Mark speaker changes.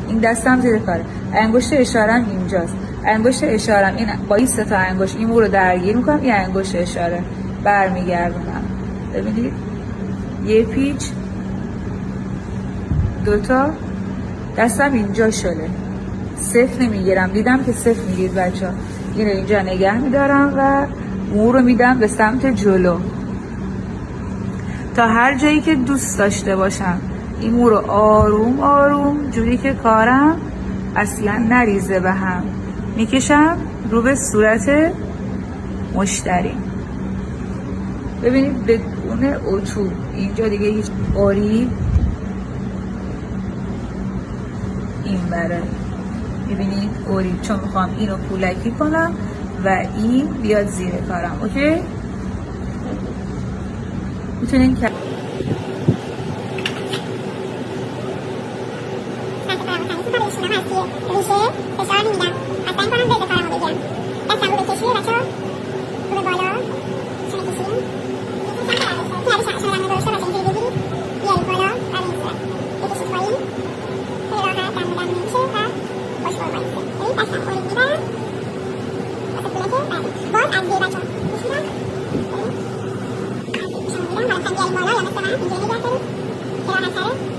Speaker 1: این دستم زیر کاره. انگشت اشارم اینجاست. انگشت اشارم این با این 3 تا انگشت این مو رو درگیر میکنم. این انگشت اشاره برمیگردونم. ببینید یه پیچ 2 تا. دستم اینجا شده. صفر نمیگیرم. دیدم که صفر میگیرید بچه ها. این رو اینجا نگه میدارم و مو رو میدم به سمت جلو تا هر جایی که دوست داشته باشم. این مو رو آروم آروم جوری که کارم اصلا نریزه به هم میکشم رو به صورت مشتری. ببینید بدون اتو اینجا دیگه هیچ آری این بره. میبینید اوری چون میخوام اینو پولکی کنم و این بیاد زیر کارم. اوکی میتونین که
Speaker 2: بالا یا مثل من اینجوری نگه دارید که راحت تره